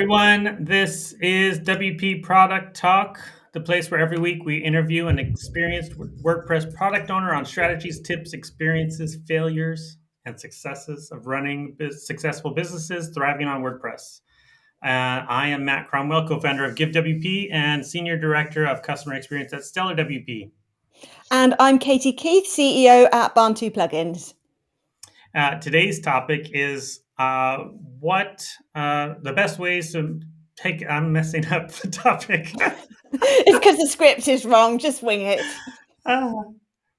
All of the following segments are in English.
everyone. This is WP Product Talk, the place where every week we interview an experienced WordPress product owner on strategies, tips, experiences, failures, and successes of running successful businesses thriving on WordPress. I am Matt Cromwell, co-founder of GiveWP and Senior Director of Customer Experience at Stellar WP. And I'm Katie Keith, CEO at Barn2 Plugins. Today's topic is what the best ways to take. I'm messing up the topic. It's because the script is wrong. Just wing it.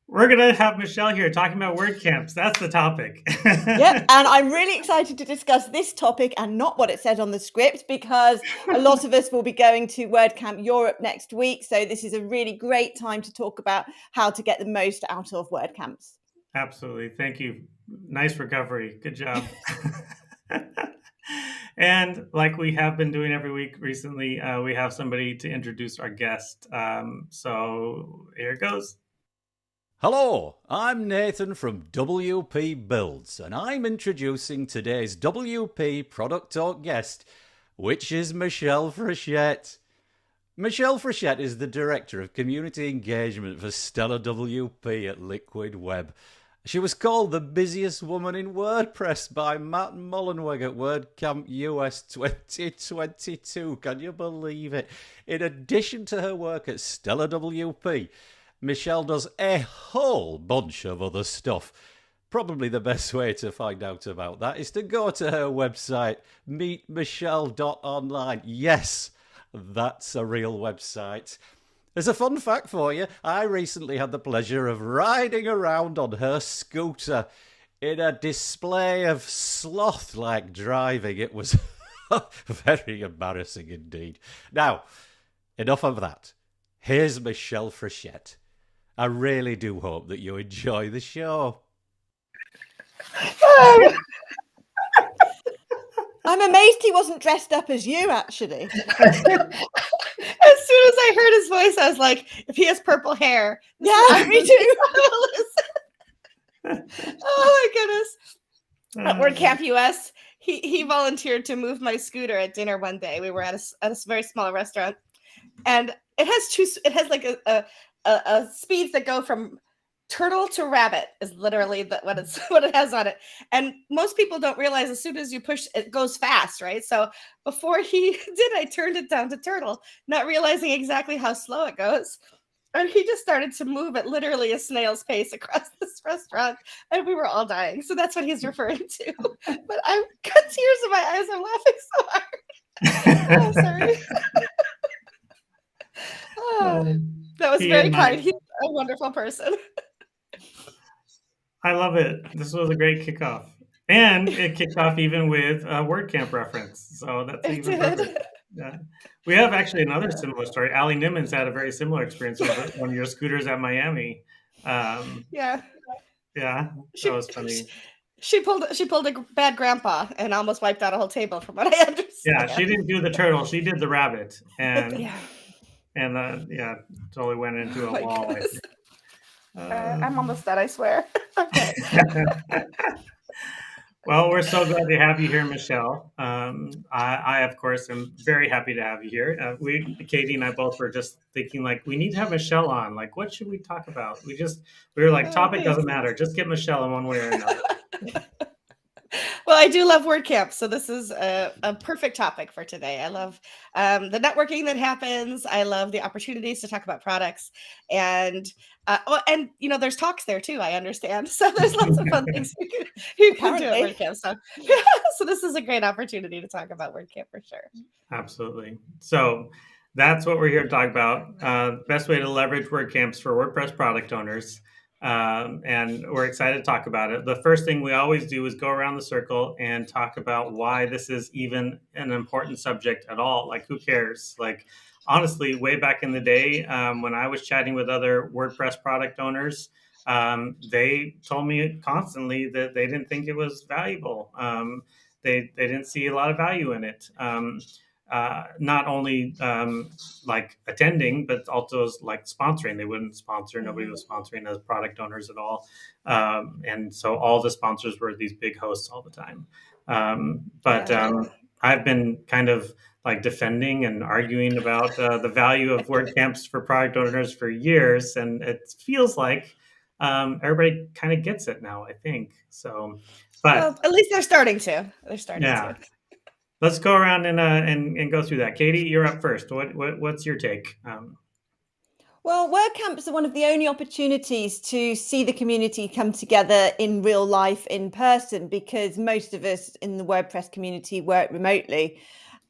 We're going to have Michelle here talking about WordCamps. That's the topic. Yep, and I'm really excited to discuss this topic and not what it said on the script, because a lot of us will be going to WordCamp Europe next week. So this is a really great time to talk about how to get the most out of WordCamps. Absolutely. Thank you. Nice recovery. Good job. And like we have been doing every week recently, we have somebody to introduce our guest. So here it goes. Hello, I'm Nathan from WP Builds, and I'm introducing today's WP Product Talk guest, which is Michelle Frechette. Michelle Frechette is the Director of Community Engagement for Stellar WP at Liquid Web. She was called the busiest woman in WordPress by Matt Mullenweg at WordCamp US 2022. Can you believe it? In addition to her work at Stellar WP, Michelle does a whole bunch of other stuff. Probably the best way to find out about that is to go to her website, meetmichelle.online. Yes, that's a real website. As a fun fact for you, I recently had the pleasure of riding around on her scooter in a display of sloth-like driving. It was very embarrassing indeed. Now, enough of that. Here's Michelle Frechette. I really do hope that you enjoy the show. I'm amazed he wasn't dressed up as you, actually. As soon as I heard his voice, I was like, if he has purple hair. Yeah, me too. Oh, my goodness. At WordCamp US, he volunteered to move my scooter at dinner one day. We were at a very small restaurant. And it has like a speeds that go from turtle to rabbit is literally what it has on it. And most people don't realize as soon as you push, it goes fast, right? So before he did, I turned it down to turtle, not realizing exactly how slow it goes. And he just started to move at literally a snail's pace across this restaurant, and we were all dying. So that's what he's referring to. But I've got tears in my eyes. I'm laughing so hard. Oh, sorry. Oh, that was very kind. He's a wonderful person. I love it. This was a great kickoff. And it kicked off even with a WordCamp reference. So that's even perfect. Yeah. We have actually another similar story. Allie Nimmons had a very similar experience with one of your scooters at Miami. Yeah, that was funny. She pulled a bad grandpa and almost wiped out a whole table, from what I understand. Yeah, she didn't do the turtle. She did the rabbit. And totally went into a wall. I think. I'm almost done, I swear. Okay. Well, we're so glad to have you here, Michelle. I, of course, am very happy to have you here. Katie and I both were just thinking, like, we need to have Michelle on. Like, what should we talk about? We were like, topic doesn't matter. Just get Michelle in one way or another. Well, I do love WordCamp, so this is a perfect topic for today. I love the networking that happens. I love the opportunities to talk about products, and there's talks there too. I understand, so there's lots of fun things you can do at WordCamp. So this is a great opportunity to talk about WordCamp for sure. Absolutely. So that's what we're here to talk about. Best way to leverage WordCamps for WordPress product owners. And we're excited to talk about it. The first thing we always do is go around the circle and talk about why this is even an important subject at all. Like, who cares? Like, honestly, way back in the day, when I was chatting with other WordPress product owners, they told me constantly that they didn't think it was valuable. They didn't see a lot of value in it. Not only like attending, but also like sponsoring. They wouldn't sponsor. Nobody was sponsoring as product owners at all. And so all the sponsors were these big hosts all the time. I've been kind of like defending and arguing about the value of WordCamps for product owners for years, and it feels like everybody kind of gets it now, I think. So, but Well, at least they're starting to. They're starting yeah, to. let's go around and go through that. Katie, you're up first. What's your take? Well, WordCamps are one of the only opportunities to see the community come together in real life in person, because most of us in the WordPress community work remotely.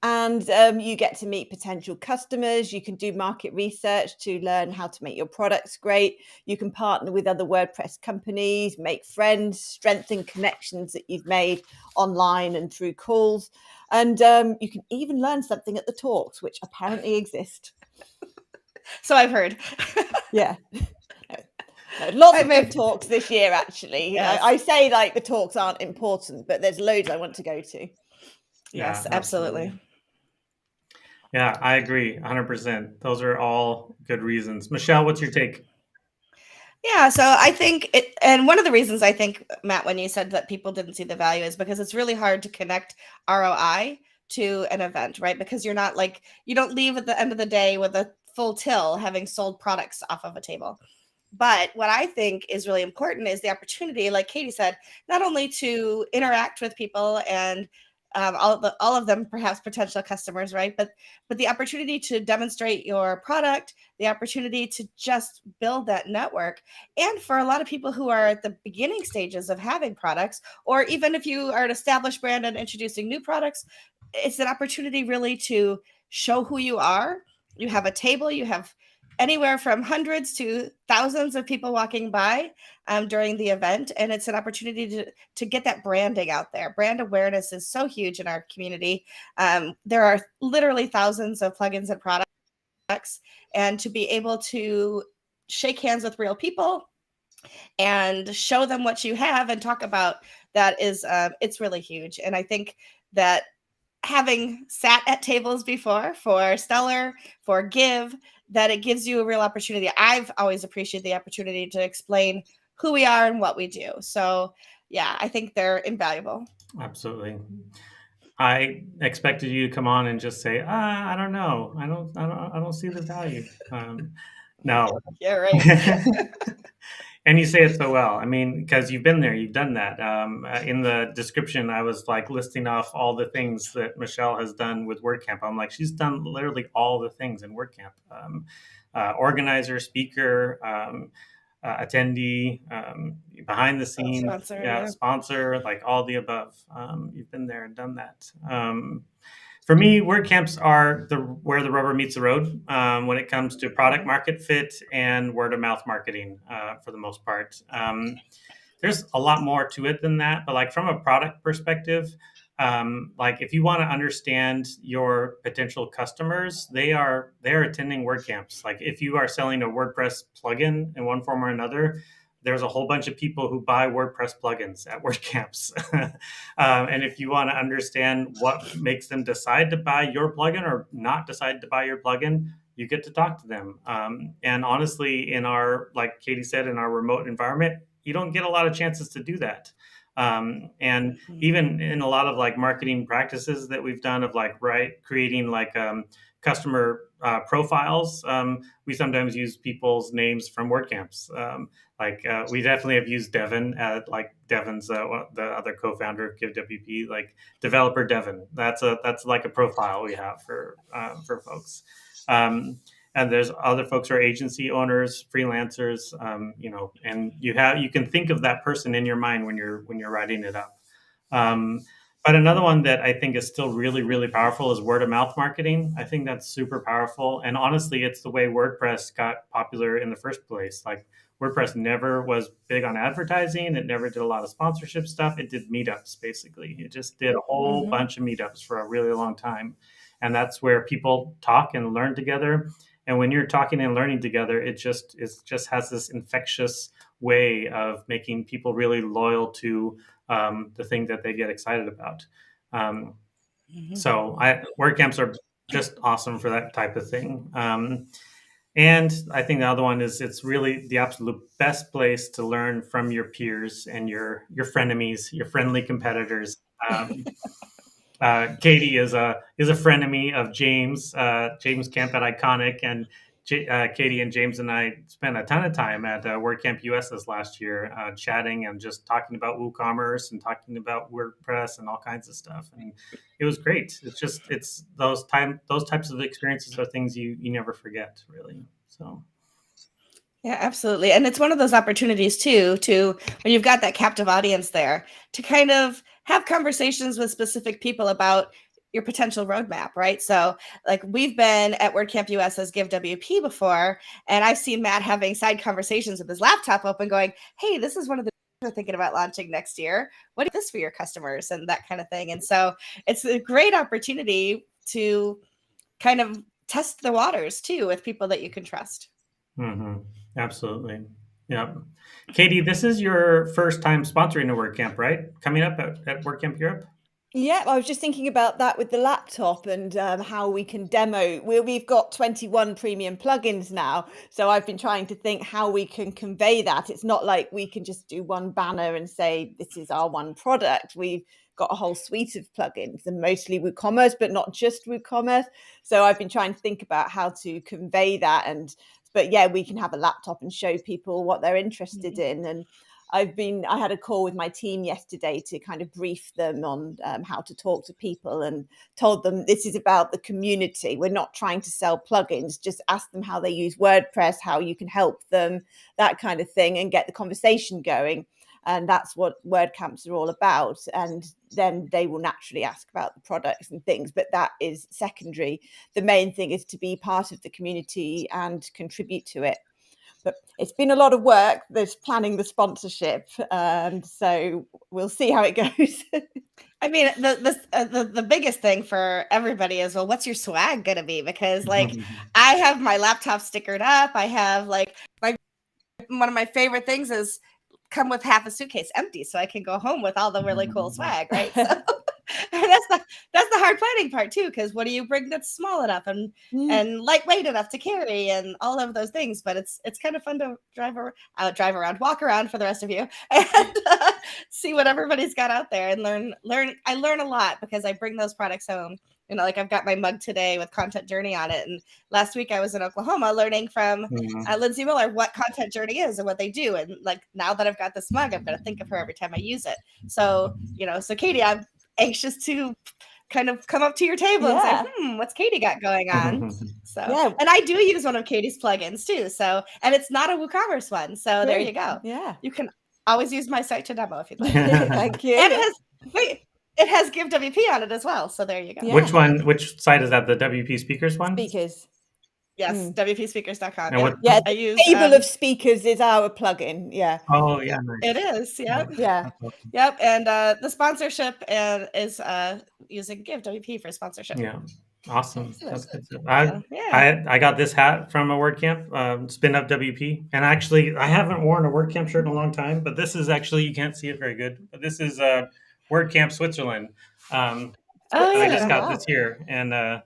And you get to meet potential customers. You can do market research to learn how to make your products great. You can partner with other WordPress companies, make friends, strengthen connections that you've made online and through calls. And you can even learn something at the talks, which apparently exist. So I've heard. Yeah. No, lots of I've good talks this year, actually. Yes. I say like the talks aren't important, but there's loads I want to go to. Yes, Yeah, absolutely. Yeah, I agree 100%. Those are all good reasons. Michelle, what's your take? Yeah, so I think it, and one of the reasons I think, Matt, when you said that people didn't see the value is because it's really hard to connect ROI to an event, right? Because you're not like, you don't leave at the end of the day with a full till having sold products off of a table. But what I think is really important is the opportunity, like Katie said, not only to interact with people and all of them perhaps potential customers, right? But the opportunity to demonstrate your product, the opportunity to just build that network. And for a lot of people who are at the beginning stages of having products, or even if you are an established brand and introducing new products, it's an opportunity really to show who you are. You have a table, you have anywhere from hundreds to thousands of people walking by during the event, and it's an opportunity to get that branding out there. Brand awareness is so huge in our community. There are literally thousands of plugins and products, and to be able to shake hands with real people and show them what you have and talk about that is it's really huge. And I think that having sat at tables before for Stellar, for Give, that it gives you a real opportunity. I've always appreciated the opportunity to explain who we are and what we do. So yeah, I think they're invaluable. Absolutely. I expected you to come on and just say, I don't know. I don't see the value. No. Yeah, right. And you say it so well. I mean, because you've been there, you've done that. In the description, I was like listing off all the things that Michelle has done with WordCamp. I'm like, she's done literally all the things in WordCamp. Organizer, speaker, attendee, behind the scenes, sponsor, like all the above. You've been there and done that. For me, WordCamps are where the rubber meets the road when it comes to product market fit and word of mouth marketing for the most part. There's a lot more to it than that, but like from a product perspective, like if you want to understand your potential customers, they're attending WordCamps. Like if you are selling a WordPress plugin in one form or another, there's a whole bunch of people who buy WordPress plugins at WordCamps. And if you want to understand what makes them decide to buy your plugin or not decide to buy your plugin, you get to talk to them. And honestly, in our, like Katie said, in our remote environment, you don't get a lot of chances to do that. And even in a lot of like marketing practices that we've done of like, creating like customer profiles, we sometimes use people's names from WordCamps. We definitely have used Devin, like Devin's the other co-founder of GiveWP, like developer Devin. That's like a profile we have for folks. And there's other folks who are agency owners, freelancers, and you can think of that person in your mind when you're writing it up. But another one that I think is still really, really powerful is word of mouth marketing. I think that's super powerful. And honestly, it's the way WordPress got popular in the first place. Like WordPress never was big on advertising. It never did a lot of sponsorship stuff. It did meetups, basically. It just did a whole bunch of meetups for a really long time. And that's where people talk and learn together. And when you're talking and learning together, it just has this infectious way of making people really loyal to the thing that they get excited about. So WordCamps are just awesome for that type of thing. And I think the other one is it's really the absolute best place to learn from your peers and your frenemies, your friendly competitors. Katie is a frenemy of James Camp at Iconic, and Katie and James and I spent a ton of time at WordCamp US this last year, chatting and just talking about WooCommerce and talking about WordPress and all kinds of stuff. And it was great. It's those types of experiences are things you never forget, really. So. Yeah, absolutely. And it's one of those opportunities too, to when you've got that captive audience there, to kind of have conversations with specific people about your potential roadmap, right? So like we've been at WordCamp US as GiveWP before, and I've seen Matt having side conversations with his laptop open going, hey, this is one of the we're thinking about launching next year. What is this for your customers and that kind of thing? And so it's a great opportunity to kind of test the waters too with people that you can trust. Mm-hmm. Absolutely. Yeah. Katie, this is your first time sponsoring a WordCamp, right? Coming up at WordCamp Europe? Yeah, I was just thinking about that with the laptop and how we can demo. We've got 21 premium plugins now. So I've been trying to think how we can convey that. It's not like we can just do one banner and say, this is our one product. We've got a whole suite of plugins and mostly WooCommerce, but not just WooCommerce. So I've been trying to think about how to convey that. But yeah, we can have a laptop and show people what they're interested in. And I had a call with my team yesterday to kind of brief them on how to talk to people, and told them this is about the community. We're not trying to sell plugins, just ask them how they use WordPress, how you can help them, that kind of thing, and get the conversation going. And that's what WordCamps are all about. And then they will naturally ask about the products and things, but that is secondary. The main thing is to be part of the community and contribute to it. But it's been a lot of work. There's planning the sponsorship, so we'll see how it goes. I mean, the biggest thing for everybody is, well, what's your swag gonna be? Because like, I have my laptop stickered up. I have like one of my favorite things is come with half a suitcase empty, so I can go home with all the really cool swag, right? So, and that's the hard planning part too, because what do you bring that's small enough and lightweight enough to carry and all of those things. But it's kind of fun to drive around, walk around for the rest of you, and see what everybody's got out there and learn. I learn a lot because I bring those products home. You know, like I've got my mug today with Content Journey on it. And last week I was in Oklahoma learning from Lindsay Miller what Content Journey is and what they do. And like, now that I've got this mug, I'm going to think of her every time I use it. So, so Katie, I'm anxious to kind of come up to your table and say, what's Katie got going on? So, and I do use one of Katie's plugins too. So, and it's not a WooCommerce one. So there you go. Yeah. You can always use my site to demo if you'd like. Thank you. And it has GiveWP on it as well. So there you go. Yeah. Which site is that? The WP Speakers one? Speakers. Yes, WPSpeakers.com. Yeah. I use Table of Speakers is our plugin. Yeah. Oh yeah. Nice. It is. Yep. Yeah. Yep. And the sponsorship is using GiveWP for sponsorship. Yeah. Awesome. That's good stuff. Yeah. I got this hat from a WordCamp, Spin Up WP, and actually I haven't worn a WordCamp shirt in a long time, but this is actually, you can't see it very good, but this is WordCamp Switzerland. I just got this here, and I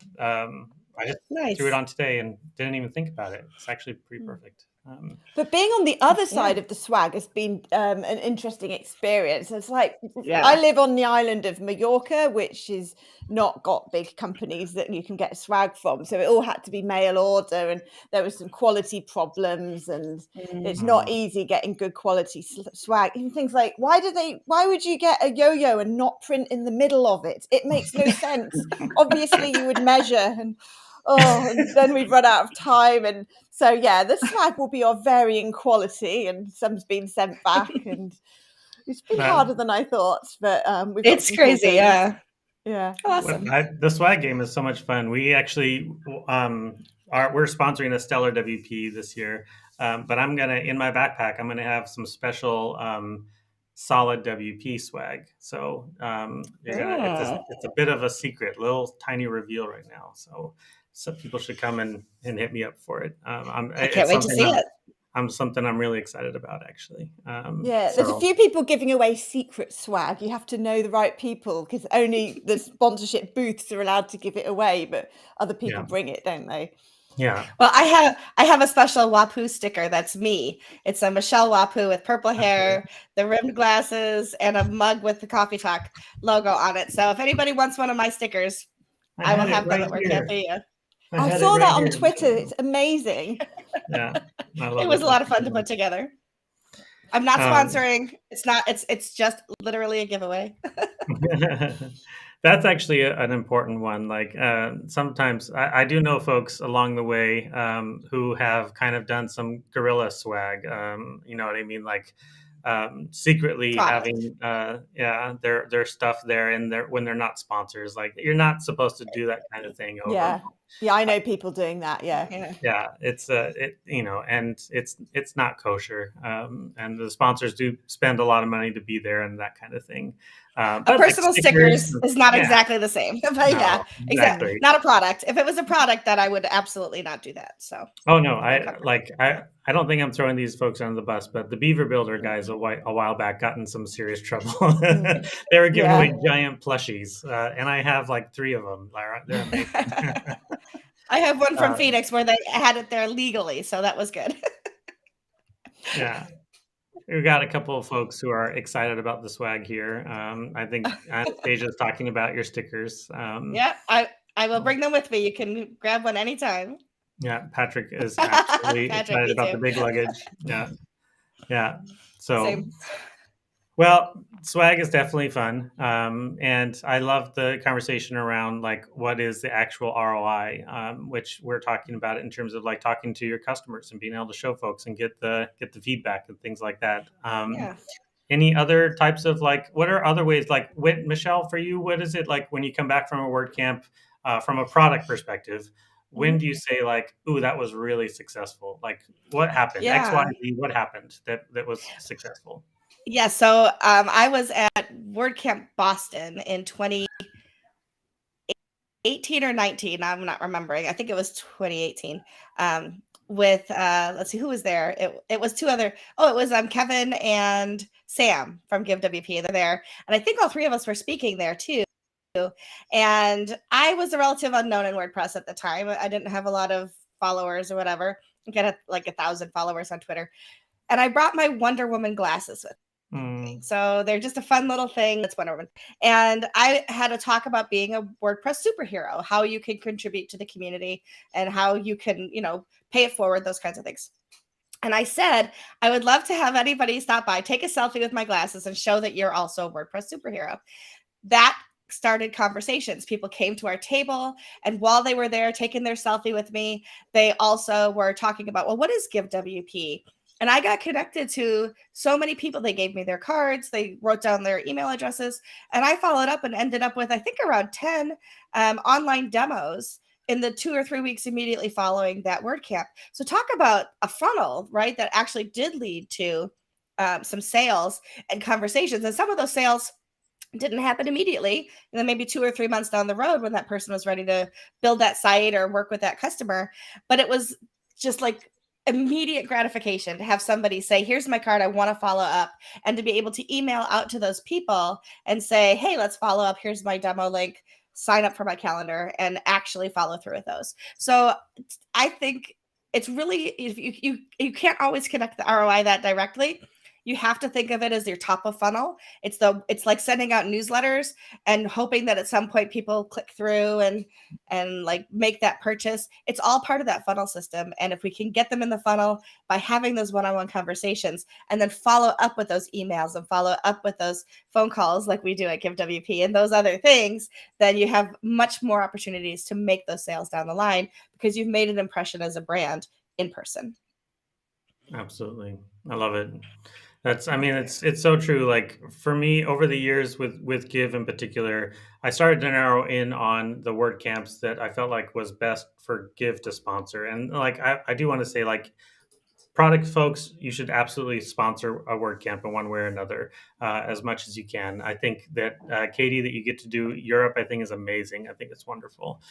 just threw it on today and didn't even think about it. It's actually pretty perfect. But being on the other side of the swag has been an interesting experience. It's like, I live on the island of Mallorca, which is not got big companies that you can get swag from. So it all had to be mail order, and there was some quality problems, and it's not easy getting good quality swag. Even things like, why would you get a yo-yo and not print in the middle of it? It makes no sense. Obviously you would measure, and then we'd run out of time. And so, the swag will be of varying quality, and some's been sent back, and it's been harder than I thought. But it's crazy, yeah. Awesome. The swag game is so much fun. We actually we're sponsoring a Stellar WP this year, but in my backpack, I'm gonna have some special solid WP swag. So it's a bit of a secret, little tiny reveal right now. So some people should come and hit me up for it. I can't wait to see it. Something I'm really excited about, actually. There's a few people giving away secret swag. You have to know the right people, because only the sponsorship booths are allowed to give it away, but other people bring it, don't they? Yeah. Well, I have a special Wapu sticker that's me. It's a Michelle Wapu with purple hair, the rimmed glasses, and a mug with the Coffee Talk logo on it. So if anybody wants one of my stickers, I will had it have them right at WordCamp here. for you. I I had saw it that right on here. Twitter. It's amazing. Yeah, I love It was it. a lot of fun to put together. I'm not Um, sponsoring. It's not. It's just literally a giveaway. That's actually an important one. Like sometimes I do know folks along the way who have kind of done some guerrilla swag. You know what I mean? Like secretly Product. having their stuff there and when they're not sponsors. Like you're not supposed to do that kind of thing over. Yeah, I know people doing that. Yeah. Yeah, it's you know, and it's not kosher, and the sponsors do spend a lot of money to be there and that kind of thing. A But like personal stickers is not yeah, exactly the same. But yeah, no, exactly. exactly. Not a product. If it was a product, then I would absolutely not do that. So Oh no, I'm comfortable. I don't think I'm throwing these folks under the bus, but the Beaver Builder guys a while back got in some serious trouble. They were giving away giant plushies, and I have like 3 of them. They're amazing. I have one from Uh, Phoenix where they had it there legally, so that was good. yeah. We've got a couple of folks who are excited about the swag here. I think Anastasia's talking about your stickers. Yeah, I will bring them with me. You can grab one anytime. Yeah, Patrick is absolutely Patrick, excited me about the too. big luggage. Yeah, yeah. So, Same. well, swag is definitely fun, and I love the conversation around like what is the actual ROI, which we're talking about it in terms of like talking to your customers and being able to show folks and get the feedback and things like that. Yeah. Any other types of like, what are other ways, like, Michelle, for you, what is it like when you come back from a WordCamp from a product perspective? When do you say like, ooh, that was really successful? Like, what happened? X, Y, Yeah. Z, what happened that was successful? Yeah. So I was at WordCamp Boston in 2018 or 19. I'm not remembering. I think it was 2018. With let's see who was there. It was 2 other. Oh, it was Kevin and Sam from GiveWP. They're there, and I think all 3 of us were speaking there too. And I was a relative unknown in WordPress at the time. I didn't have a lot of followers or whatever. I got like 1,000 followers on Twitter, and I brought my Wonder Woman glasses with. So they're just a fun little thing. That's Wonder Woman. And I had a talk about being a WordPress superhero, how you can contribute to the community and how you can, pay it forward, those kinds of things. And I said, I would love to have anybody stop by, take a selfie with my glasses and show that you're also a WordPress superhero. That started conversations. People came to our table, and while they were there taking their selfie with me, they also were talking about, well, what is GiveWP? And I got connected to so many people. They gave me their cards. They wrote down their email addresses. And I followed up and ended up with, I think, around 10 online demos in the 2 or 3 weeks immediately following that WordCamp. So talk about a funnel, right, that actually did lead to some sales and conversations. And some of those sales didn't happen immediately. And then maybe 2 or 3 months down the road when that person was ready to build that site or work with that customer. But it was just like immediate gratification to have somebody say, here's my card, I want to follow up, and to be able to email out to those people and say, hey, let's follow up, here's my demo link, sign up for my calendar, and actually follow through with those. So I think it's really, if you can't always connect the ROI that directly. You have to think of it as your top of funnel. It's like sending out newsletters and hoping that at some point people click through and like make that purchase. It's all part of that funnel system. And if we can get them in the funnel by having those one-on-one conversations and then follow up with those emails and follow up with those phone calls like we do at GiveWP and those other things, then you have much more opportunities to make those sales down the line because you've made an impression as a brand in person. Absolutely. I love it. It's so true. Like for me, over the years with Give in particular, I started to narrow in on the WordCamps that I felt like was best for Give to sponsor. And like I do want to say, like, product folks, you should absolutely sponsor a WordCamp in one way or another as much as you can. I think that Katie, that you get to do Europe, I think is amazing. I think it's wonderful.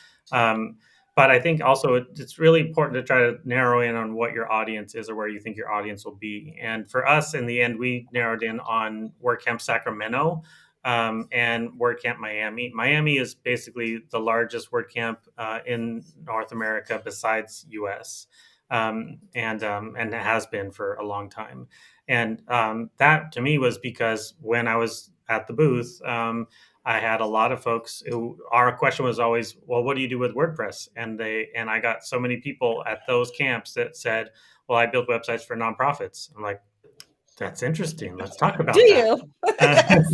But I think also it's really important to try to narrow in on what your audience is or where you think your audience will be. And for us, in the end, we narrowed in on WordCamp Sacramento, and WordCamp Miami. Miami is basically the largest WordCamp in North America besides US, and it has been for a long time. And that to me was because when I was at the booth, I had a lot of folks who our question was always, well, what do you do with WordPress? And I got so many people at those camps that said, well, I build websites for nonprofits. I'm like, that's interesting. Let's talk about Do that. you? Yes.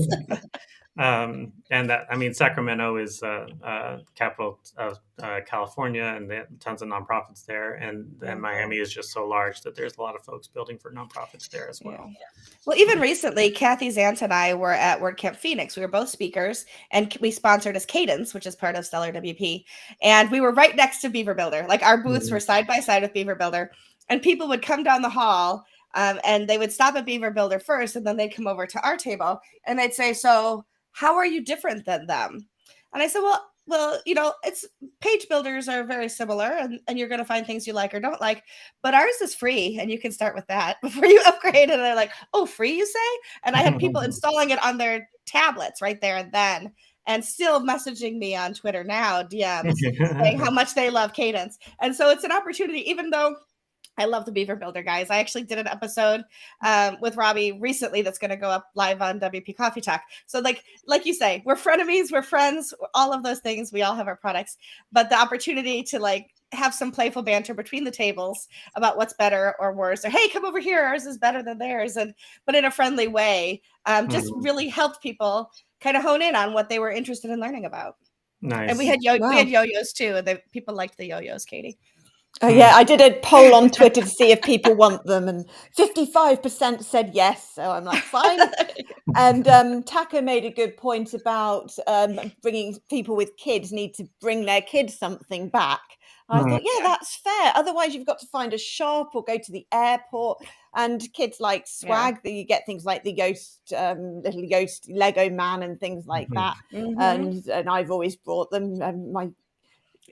And that, I mean, Sacramento is capital of California, and they have tons of nonprofits there. And Miami is just so large that there's a lot of folks building for nonprofits there as well. Yeah. Well, even recently, Kathy Zant and I were at WordCamp Phoenix. We were both speakers, and we sponsored as Cadence, which is part of Stellar WP. And we were right next to Beaver Builder. Like our booths were side by side with Beaver Builder, and people would come down the hall, and they would stop at Beaver Builder first, and then they'd come over to our table, and they'd say, "So, how are you different than them?" And I said, well, it's page builders are very similar, and you're going to find things you like or don't like, but ours is free, and you can start with that before you upgrade. And they're like, "Oh, free, you say?" And I had people installing it on their tablets right there and then, and still messaging me on Twitter now, DMs, saying how much they love Cadence. And so it's an opportunity, even though I love the Beaver Builder guys. I actually did an episode with Robbie recently that's going to go up live on WP Coffee Talk. So like you say, we're frenemies, we're friends, all of those things. We all have our products, but the opportunity to like have some playful banter between the tables about what's better or worse, or hey, come over here, ours is better than theirs, but in a friendly way, just really helped people kind of hone in on what they were interested in learning about. Nice. And we had yo-yos too, and people liked the yo-yos, Katie. Oh, yeah, I did a poll on Twitter to see if people want them, and 55% said yes. So I'm like, fine. And Taka made a good point about bringing people with kids need to bring their kids something back. I thought, yeah, that's fair. Otherwise, you've got to find a shop or go to the airport. And kids like swag, that you get things like the little Yoast Lego man and things like that. And I've always brought them.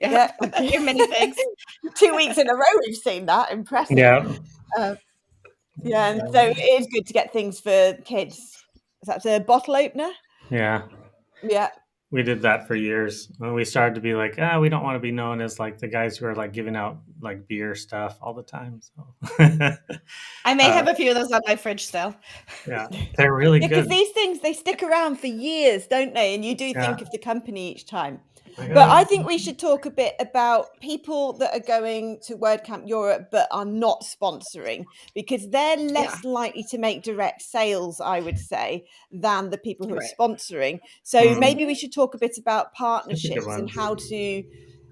Your mini pigs. 2 weeks in a row we've seen that. Impressive. And so it is good to get things for kids. That's a bottle opener. Yeah we did that for years when we started to be like, we don't want to be known as like the guys who are like giving out like beer stuff all the time. So I may have a few of those on my fridge still. Yeah, they're really good, because these things, they stick around for years, don't they? And you do think of the company each time. But I think we should talk a bit about people that are going to WordCamp Europe but are not sponsoring, because they're less likely to make direct sales, I would say, than the people who are sponsoring. So maybe we should talk a bit about partnerships and how to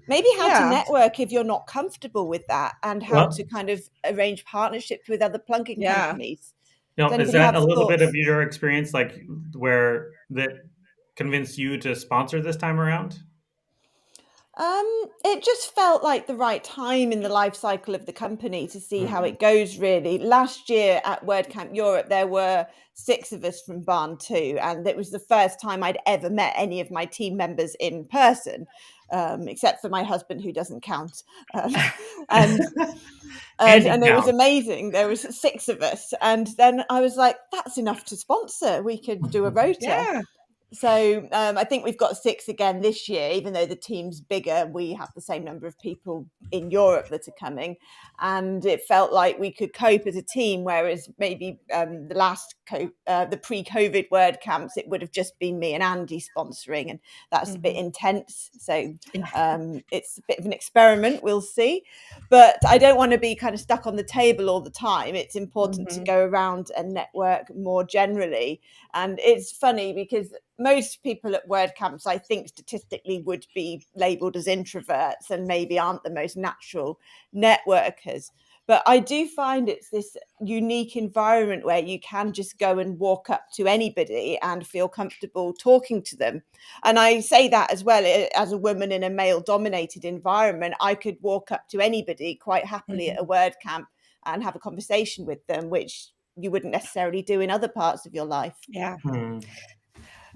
network if you're not comfortable with that, and how to kind of arrange partnerships with other plugin companies. Is that a little bit of your experience, like where that convinced you to sponsor this time around? It just felt like the right time in the life cycle of the company to see how it goes, really. Last year at WordCamp Europe, there were 6 of us from Barn 2, and it was the first time I'd ever met any of my team members in person, except for my husband, who doesn't count. And it was amazing. There was 6 of us, and then I was like, that's enough to sponsor. We could do a rota. Yeah. So I think we've got 6 again this year, even though the team's bigger. We have the same number of people in Europe that are coming, and it felt like we could cope as a team. Whereas maybe the pre-COVID WordCamps, it would have just been me and Andy sponsoring, and that's a bit intense. So it's a bit of an experiment. We'll see, but I don't want to be kind of stuck on the table all the time. It's important to go around and network more generally. And it's funny because most people at WordCamps, I think, statistically would be labeled as introverts and maybe aren't the most natural networkers. But I do find it's this unique environment where you can just go and walk up to anybody and feel comfortable talking to them. And I say that as well, as a woman in a male-dominated environment, I could walk up to anybody quite happily at a WordCamp and have a conversation with them, which you wouldn't necessarily do in other parts of your life. Yeah.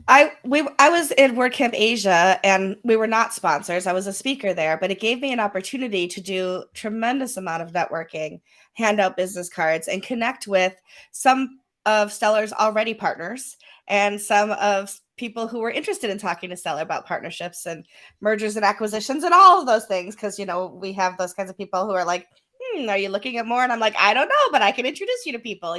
I was in WordCamp Asia, and we were not sponsors. I was a speaker there, but it gave me an opportunity to do tremendous amount of networking, hand out business cards, and connect with some of Stellar's already partners and some of people who were interested in talking to Seller about partnerships and mergers and acquisitions and all of those things. Because, we have those kinds of people who are like, are you looking at more? And I'm like, I don't know, but I can introduce you to people,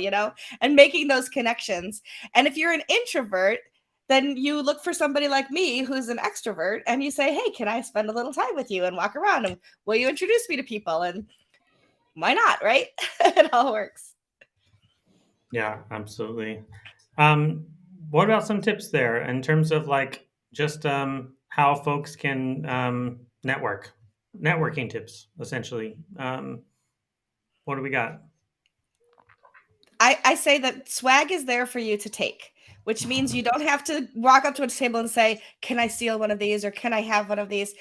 and making those connections. And if you're an introvert, then you look for somebody like me who's an extrovert and you say, hey, can I spend a little time with you and walk around? And will you introduce me to people? And why not, right? It all works. Yeah, absolutely. What about some tips there in terms of like just how folks can networking tips, essentially? What do we got? I say that swag is there for you to take, which means you don't have to walk up to a table and say, can I steal one of these or can I have one of these?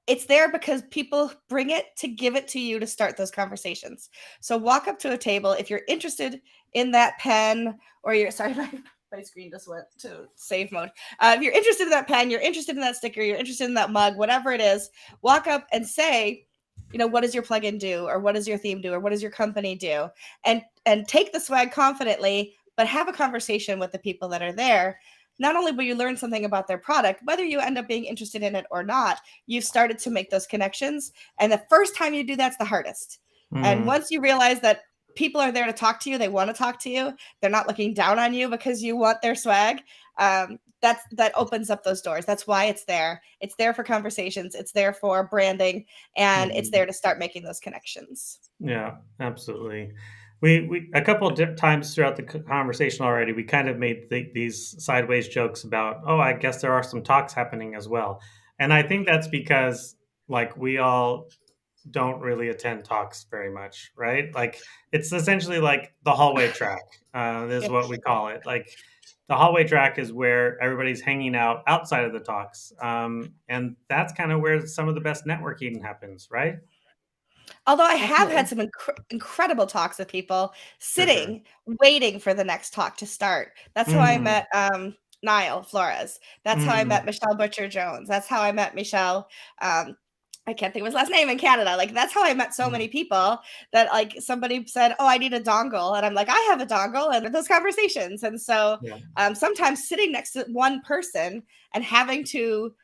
It's there because people bring it to give it to you to start those conversations. So walk up to a table. If you're interested in that pen or my screen just went to save mode. If you're interested in that pen, you're interested in that sticker, you're interested in that mug, whatever it is, walk up and say, what does your plugin do? Or what does your theme do? Or what does your company do? And take the swag confidently, but have a conversation with the people that are there. Not only will you learn something about their product, whether you end up being interested in it or not, you've started to make those connections. And the first time you do that's the hardest. And once you realize that people are there to talk to you, they want to talk to you, they're not looking down on you because you want their swag, that opens up those doors. That's why it's there. It's there for conversations. It's there for branding, and it's there to start making those connections. Yeah, absolutely. We a couple of times throughout the conversation already, we kind of made these sideways jokes about, oh, I guess there are some talks happening as well. And I think that's because like we all don't really attend talks very much, right? Like it's essentially like the hallway track is what we call it. Like the hallway track is where everybody's hanging out outside of the talks. And that's kind of where some of the best networking happens, right? Although I have had some incredible talks with people sitting, waiting for the next talk to start. That's how I met Niall Flores. That's how I met Michelle Butcher Jones. That's how I met Michelle. I can't think of his last name in Canada. Like that's how I met so many people that like somebody said, oh, I need a dongle. And I'm like, I have a dongle, and those conversations. And so sometimes sitting next to one person and having to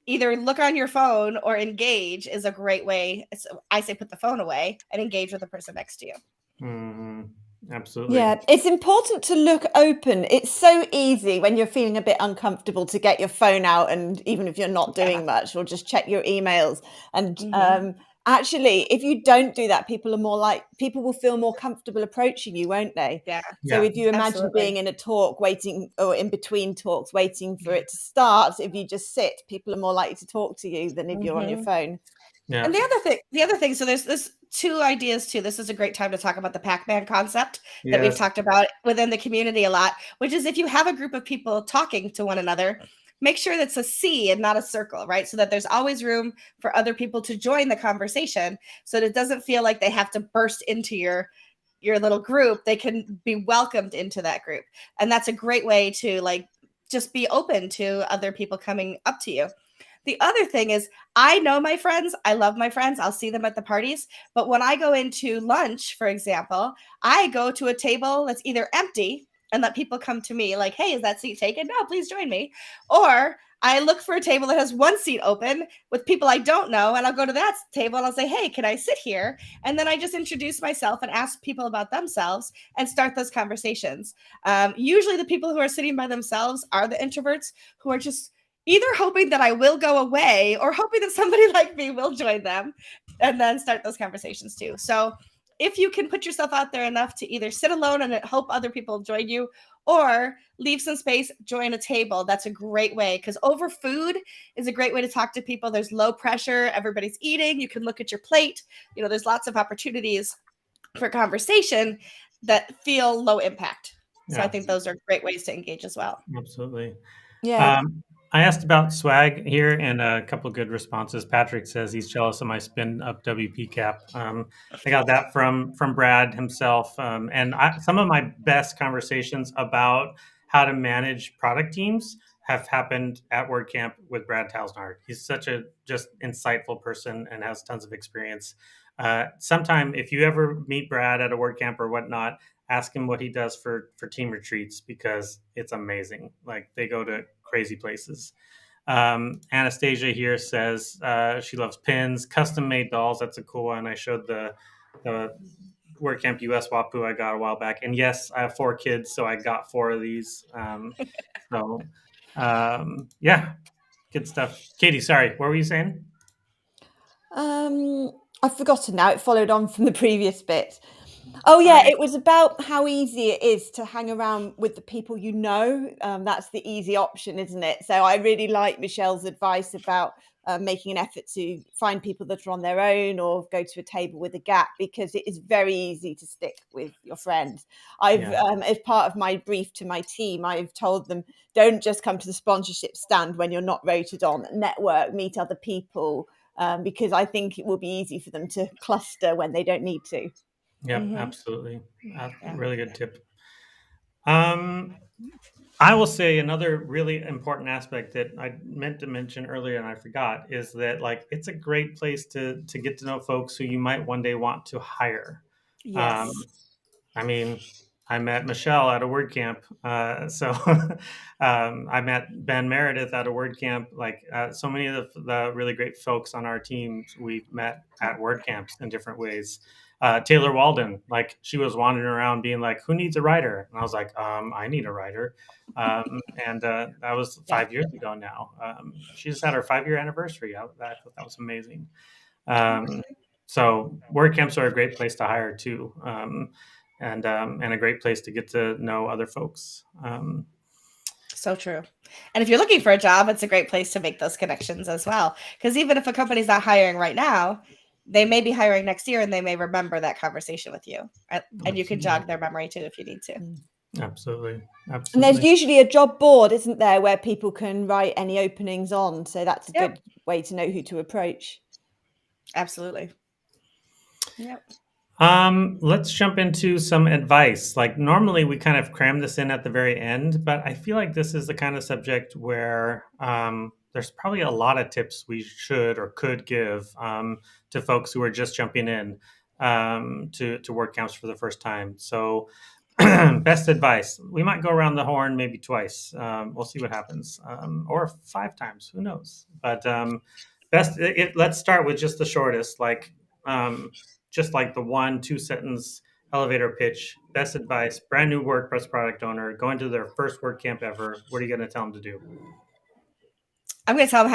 either look on your phone or engage is a great way. I say put the phone away and engage with the person next to you. Absolutely. Yeah, it's important to look open. It's so easy when you're feeling a bit uncomfortable to get your phone out, and even if you're not doing much, or just check your emails. And actually, if you don't do that, people will feel more comfortable approaching you, won't they? Yeah. So if you imagine being in a talk, waiting, or in between talks, waiting for it to start, if you just sit, people are more likely to talk to you than if you're on your phone. Yeah. And the other thing, so there's two ideas too. This is a great time to talk about the Pacman concept that we've talked about within the community a lot, which is if you have a group of people talking to one another, make sure that's a C and not a circle, right? So that there's always room for other people to join the conversation, so that it doesn't feel like they have to burst into your little group. They can be welcomed into that group. And that's a great way to like just be open to other people coming up to you. The other thing is, I know my friends. I love my friends. I'll see them at the parties. But when I go into lunch, for example, I go to a table that's either empty and let people come to me like, hey, is that seat taken? No, please join me. Or I look for a table that has one seat open with people I don't know, and I'll go to that table and I'll say, hey, can I sit here? And then I just introduce myself and ask people about themselves and start those conversations. Usually the people who are sitting by themselves are the introverts who are just either hoping that I will go away or hoping that somebody like me will join them, and then start those conversations too. So if you can put yourself out there enough to either sit alone and hope other people join you, or leave some space, join a table, that's a great way, because over food is a great way to talk to people. There's low pressure. Everybody's eating. You can look at your plate. There's lots of opportunities for conversation that feel low impact. So I think those are great ways to engage as well. Absolutely. Yeah. I asked about swag here, and a couple of good responses. Patrick says he's jealous of my spin up WP cap. I got that from Brad himself. And some of my best conversations about how to manage product teams have happened at WordCamp with Brad Talsnard. He's such a just insightful person and has tons of experience. Sometime, if you ever meet Brad at a WordCamp or whatnot, ask him what he does for team retreats, because it's amazing. Like they go to crazy places. Anastasia here says she loves pins, custom made dolls. That's a cool one. I showed the WordCamp US WAPU I got a while back. And yes, I have 4 kids, so I got 4 of these. Yeah, good stuff. Katie, sorry, what were you saying? I've forgotten now. It followed on from the previous bit. Oh yeah, it was about how easy it is to hang around with the people you know. That's the easy option, isn't it? So I really like Michelle's advice about making an effort to find people that are on their own or go to a table with a gap, because it is very easy to stick with your friends. As part of my brief to my team, I've told them, don't just come to the sponsorship stand when you're not voted on. Network, meet other people, because I think it will be easy for them to cluster when they don't need to. Yep, absolutely. Really good tip. I will say another really important aspect that I meant to mention earlier and I forgot is that like it's a great place to get to know folks who you might one day want to hire. Yes. I mean, I met Michelle at a WordCamp. I met Ben Meredith at a WordCamp. Like so many of the really great folks on our team, we've met at WordCamps in different ways. Taylor Walden, like she was wandering around being like, who needs a writer? And I was like, I need a writer. That was 5 years ago now. She just had her 5-year anniversary. I thought that was amazing. So WordCamps are a great place to hire too. And a great place to get to know other folks. So true. And if you're looking for a job, it's a great place to make those connections as well. Because even if a company's not hiring right now, they may be hiring next year and they may remember that conversation with you. And you can jog their memory too if you need to. Absolutely. And there's usually a job board, isn't there, where people can write any openings on. So that's a good way to know who to approach. Absolutely. Yep. Let's jump into some advice. Like normally we kind of cram this in at the very end, but I feel like this is the kind of subject where there's probably a lot of tips we should or could give to folks who are just jumping in to WordCamps for the first time. So best advice. We might go around the horn maybe twice. We'll see what happens. Or 5 times, who knows? But let's start with just the shortest, like just like the 1-2 sentence elevator pitch. Best advice, brand new WordPress product owner going to their first WordCamp ever. What are you going to tell them to do? I'm going to tell them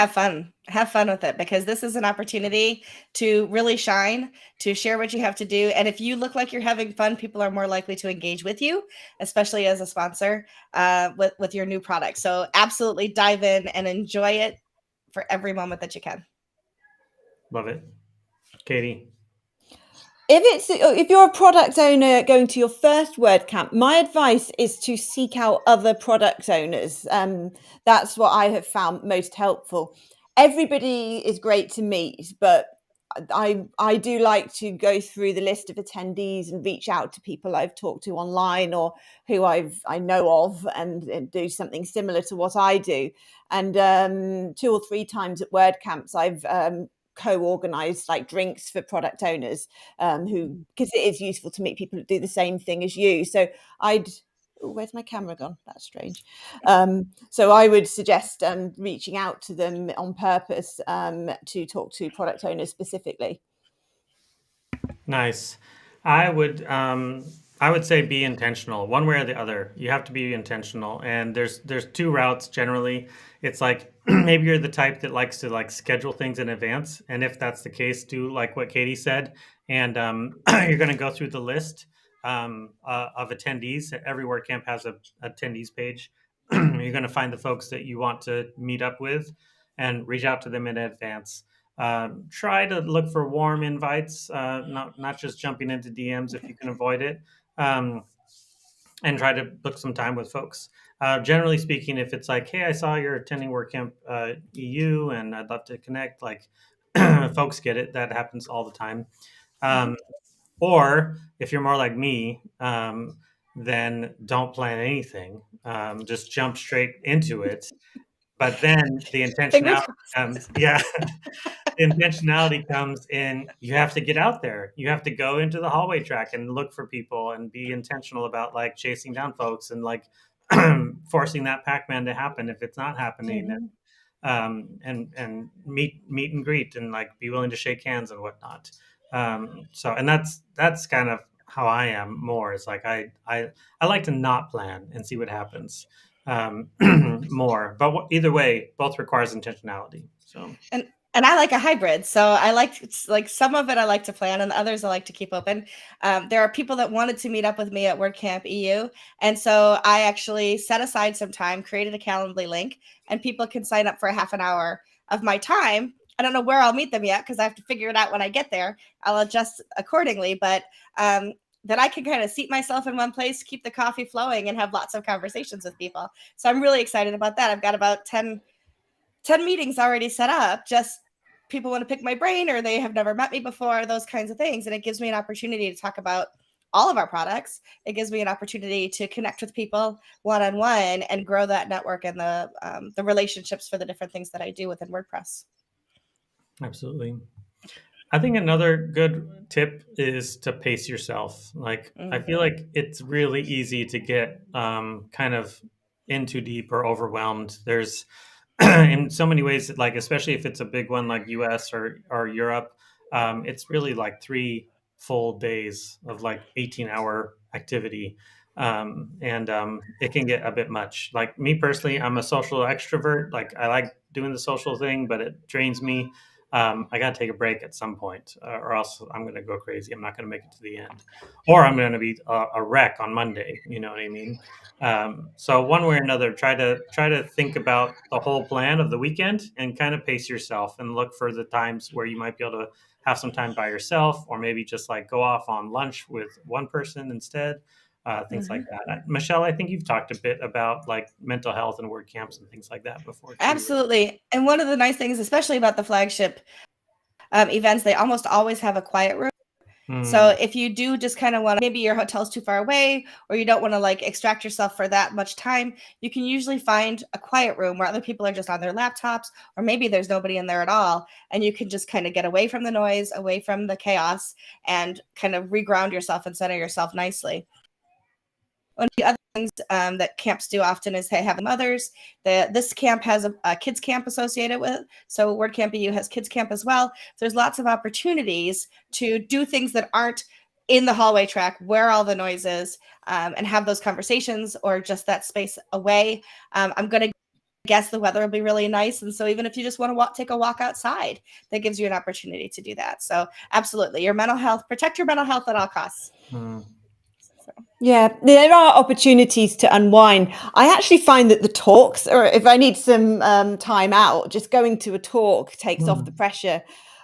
have fun with it, because this is an opportunity to really shine, to share what you have to do. And if you look like you're having fun, people are more likely to engage with you, especially as a sponsor with your new product. So absolutely dive in and enjoy it for every moment that you can. Love it. Katie? If you're a product owner going to your first WordCamp, my advice is to seek out other product owners. That's what I have found most helpful. Everybody is great to meet, but I do like to go through the list of attendees and reach out to people I've talked to online or who I know of and do something similar to what I do. And 2 or 3 times at WordCamps, I've co-organized like drinks for product owners because it is useful to meet people that do the same thing as you. So where's my camera gone? That's strange. So I would suggest reaching out to them on purpose to talk to product owners specifically. Nice. I would say be intentional, one way or the other. You have to be intentional, and there's 2 routes generally. It's like maybe you're the type that likes to like schedule things in advance, and if that's the case, do like what Katie said, and you're going to go through the list of attendees. Every WordCamp has a attendees page. You're going to find the folks that you want to meet up with, and reach out to them in advance. Try to look for warm invites, not just jumping into DMs if you can avoid it, and try to book some time with folks. Generally speaking, if it's like, hey, I saw you're attending WordCamp EU and I'd love to connect, like folks get it. That happens all the time. Or if you're more like me, then don't plan anything. Just jump straight into it. But then the intentionality comes, the intentionality comes in, you have to get out there. You have to go into the hallway track and look for people and be intentional about like chasing down folks and like forcing that Pacman to happen if it's not happening, and meet and greet and like be willing to shake hands and whatnot. And that's kind of how I am more. It's like I like to not plan and see what happens more. But either way, both requires intentionality. So and I like a hybrid. So I like some of it I like to plan, and the others I like to keep open. There are people that wanted to meet up with me at WordCamp EU, and so I actually set aside some time, created a Calendly link, and people can sign up for a half an hour of my time. I don't know where I'll meet them yet because I have to figure it out when I get there. I'll adjust accordingly, but that I can kind of seat myself in one place, keep the coffee flowing, and have lots of conversations with people. So I'm really excited about that. I've got about 10 meetings already set up. Just people want to pick my brain, or they have never met me before, those kinds of things. And it gives me an opportunity to talk about all of our products. It gives me an opportunity to connect with people one-on-one and grow that network and the relationships for the different things that I do within WordPress. Absolutely. I think another good tip is to pace yourself. Like, I feel like it's really easy to get kind of in too deep or overwhelmed. There's in so many ways, like especially if it's a big one like US or Europe, it's really like 3 full days of like 18-hour activity. It can get a bit much. Like me personally, I'm a social extrovert. Like I like doing the social thing, but it drains me. I got to take a break at some point, or else I'm going to go crazy. I'm not going to make it to the end, or I'm going to be a wreck on Monday. You know what I mean? So one way or another, try to think about the whole plan of the weekend and kind of pace yourself and look for the times where you might be able to have some time by yourself, or maybe just like go off on lunch with one person instead. Things like that. Michelle, I think you've talked a bit about like mental health and WordCamps and things like that before. Too. Absolutely. And one of the nice things, especially about the flagship events, they almost always have a quiet room. So if you do just kind of want to, maybe your hotel's too far away, or you don't want to like extract yourself for that much time, you can usually find a quiet room where other people are just on their laptops, or maybe there's nobody in there at all. And you can just kind of get away from the noise, away from the chaos, and kind of reground yourself and center yourself nicely. One of the other things that camps do often is they have mothers. This camp has a kids camp associated with it. So WordCamp EU has kids camp as well. There's lots of opportunities to do things that aren't in the hallway track where all the noise is, and have those conversations, or just that space away. I'm going to guess the weather will be really nice. And so even if you just want to take a walk outside, that gives you an opportunity to do that. So absolutely, your mental health, protect your mental health at all costs. Yeah, there are opportunities to unwind. I actually find that the talks, or if I need some time out, just going to a talk takes off the pressure.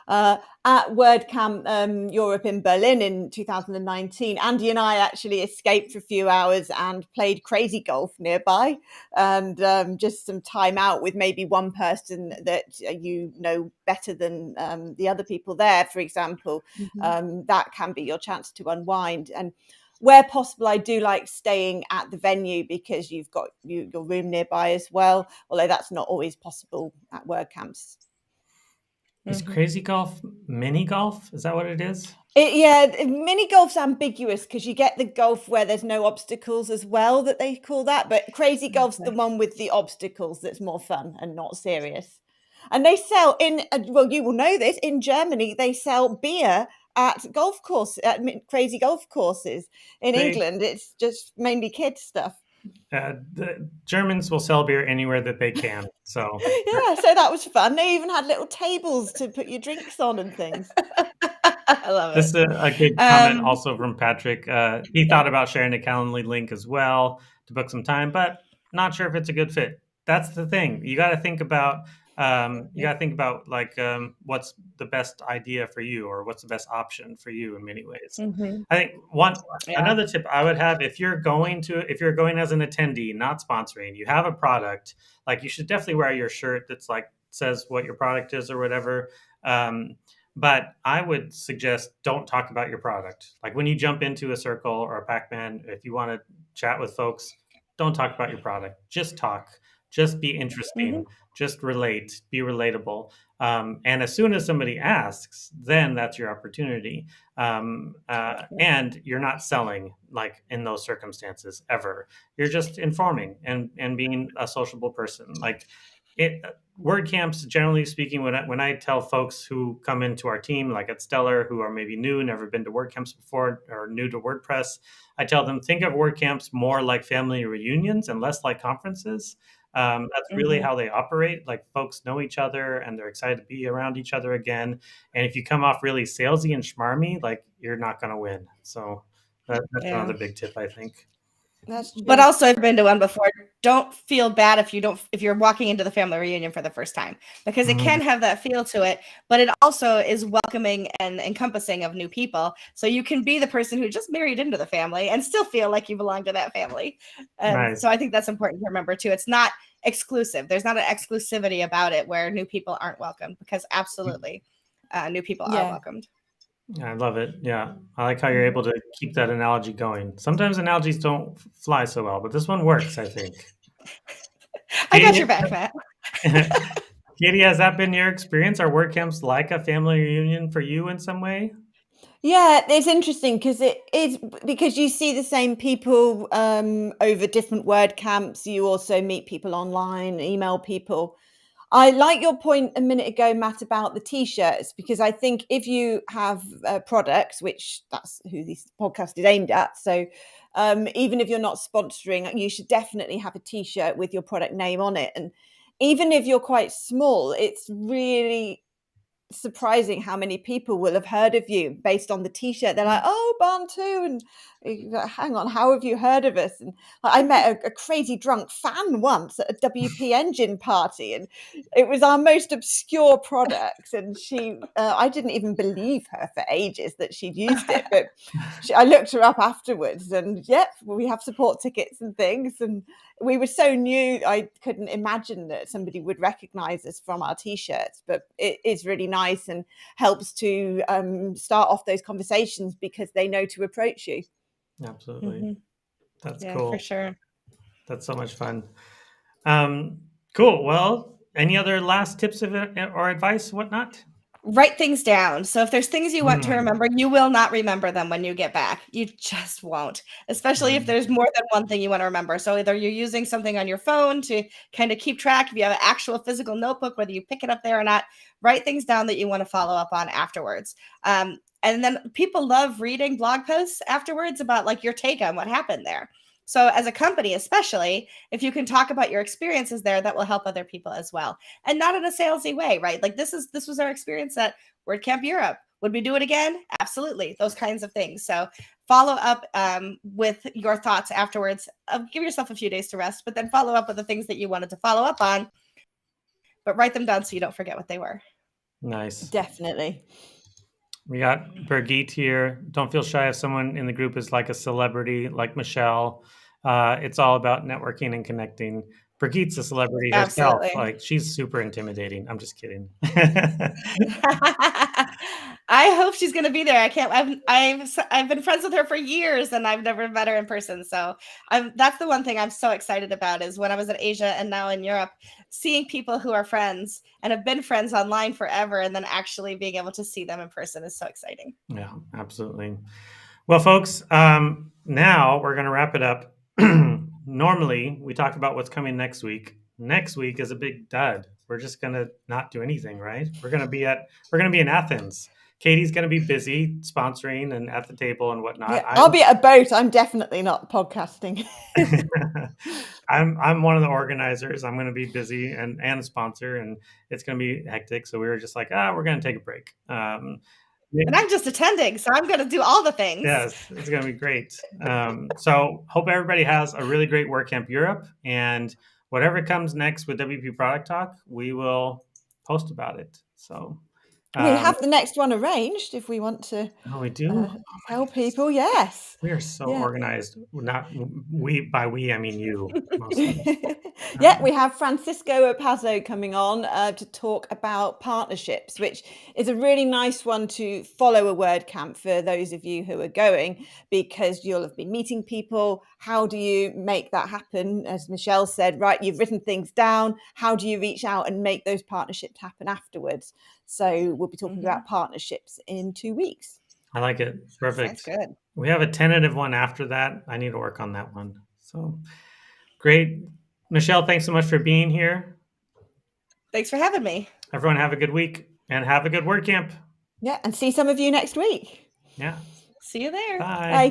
At WordCamp Europe in Berlin in 2019, Andy and I actually escaped for a few hours and played crazy golf nearby, and just some time out with maybe one person that you know better than the other people there, for example. That can be your chance to unwind. And where possible, I do like staying at the venue because you've got your room nearby as well, although that's not always possible at WordCamps. Is crazy golf mini golf? Is that what it is? Mini golf's ambiguous because you get the golf where there's no obstacles as well, that they call that. But crazy golf's the one with the obstacles that's more fun and not serious. And they sell well, you will know this, in Germany, they sell beer at crazy golf courses. In England, it's just mainly kids stuff. The Germans will sell beer anywhere that they can. So yeah, so that was fun. They even had little tables to put your drinks on and things. I love it. This is a good comment also from Patrick. He thought about sharing a Calendly link as well to book some time, but not sure if it's a good fit. That's the thing. You got to think about. Like what's the best idea for you, or what's the best option for you in many ways. I think another tip I would have, if you're going as an attendee, not sponsoring, you have a product, like you should definitely wear your shirt that's like says what your product is or whatever. But I would suggest don't talk about your product. Like when you jump into a circle or a Pacman, if you want to chat with folks, don't talk about your product. Just talk. Just be interesting, just relate, be relatable. And as soon as somebody asks, then that's your opportunity. And you're not selling like in those circumstances ever. You're just informing and being a sociable person. Like it, WordCamps, generally speaking, when I tell folks who come into our team, like at Stellar, who are maybe new, never been to WordCamps before, or new to WordPress, I tell them, think of WordCamps more like family reunions and less like conferences. That's really how they operate. Like folks know each other and they're excited to be around each other again. And if you come off really salesy and schmarmy, like you're not going to win. So that's another big tip, I think. That's true. But also, I've been to one before. Don't feel bad if you're walking into the family reunion for the first time, because it can have that feel to it, but it also is welcoming and encompassing of new people. So you can be the person who just married into the family and still feel like you belong to that family. Nice. So I think that's important to remember too. It's not exclusive. There's not an exclusivity about it where new people aren't welcomed, because absolutely new people are welcomed. I love it. Yeah. I like how you're able to keep that analogy going. Sometimes analogies don't fly so well, but this one works, I think. I got your back, Matt. Katie, has that been your experience? Are WordCamps like a family reunion for you in some way? Yeah, it's interesting because it is, because you see the same people over different WordCamps. You also meet people online, email people. I like your point a minute ago, Matt, about the T-shirts, because I think if you have products, which that's who this podcast is aimed at, so even if you're not sponsoring, you should definitely have a T-shirt with your product name on it. And even if you're quite small, it's really surprising how many people will have heard of you based on the T-shirt. They're like, "Oh, Bantu," and hang on, how have you heard of us? And I met a crazy drunk fan once at a WP Engine party, and it was our most obscure product. And I didn't even believe her for ages that she'd used it, but I looked her up afterwards, and yep, we have support tickets and things. And we were so new, I couldn't imagine that somebody would recognize us from our T-shirts, but it is really nice and helps to start off those conversations because they know to approach you. Absolutely. That's Yeah, cool. for sure. That's so much fun. Cool. Well, any other last tips or advice, whatnot? Write things down. So if there's things you want to remember, you will not remember them when you get back. You just won't, especially if there's more than one thing you want to remember. So either you're using something on your phone to kind of keep track, if you have an actual physical notebook, whether you pick it up there or not, write things down that you want to follow up on afterwards. And then people love reading blog posts afterwards about like your take on what happened there. So as a company, especially if you can talk about your experiences there, that will help other people as well. And not in a salesy way, right? Like this was our experience at WordCamp Europe. Would we do it again? Absolutely. Those kinds of things. So follow up with your thoughts afterwards. Give yourself a few days to rest, but then follow up with the things that you wanted to follow up on, but write them down so you don't forget what they were. Nice. Definitely. We got Birgit here. Don't feel shy if someone in the group is like a celebrity, like Michelle. It's all about networking and connecting. Birgit's a celebrity herself. Absolutely. Like she's super intimidating. I'm just kidding. I hope she's going to be there. I can't. I've been friends with her for years, and I've never met her in person. So that's the one thing I'm so excited about is when I was in Asia and now in Europe, seeing people who are friends and have been friends online forever, and then actually being able to see them in person is so exciting. Yeah, absolutely. Well, folks, now we're going to wrap it up. Normally, we talk about what's coming next week. Next week is a big dud. We're just going to not do anything, right? We're going to be in Athens. Katie's going to be busy sponsoring and at the table and whatnot. Yeah, I'll be at a boat. I'm definitely not podcasting. I'm one of the organizers. I'm going to be busy and a sponsor, and it's going to be hectic. So we were just like, we're going to take a break. And I'm just attending, so I'm going to do all the things. Yes, it's going to be great. So hope everybody has a really great WordCamp Europe, and whatever comes next with WP Product Talk, we will post about it. So We have the next one arranged if we want to Oh, we do. tell people. Yes. We are so Yeah. organized. Not we. By we, I mean you. Mostly. Yeah, we have Francisco Opazzo coming on to talk about partnerships, which is a really nice one to follow a WordCamp for those of you who are going, because you'll have been meeting people. How do you make that happen? As Michelle said, right, you've written things down. How do you reach out and make those partnerships happen afterwards? So we'll be talking about partnerships in 2 weeks. I like it. Perfect. Sounds good. We have a tentative one after that. I need to work on that one. So great. Michelle, thanks so much for being here. Thanks for having me. Everyone have a good week and have a good WordCamp. Yeah, and see some of you next week. Yeah. See you there. Bye. Bye.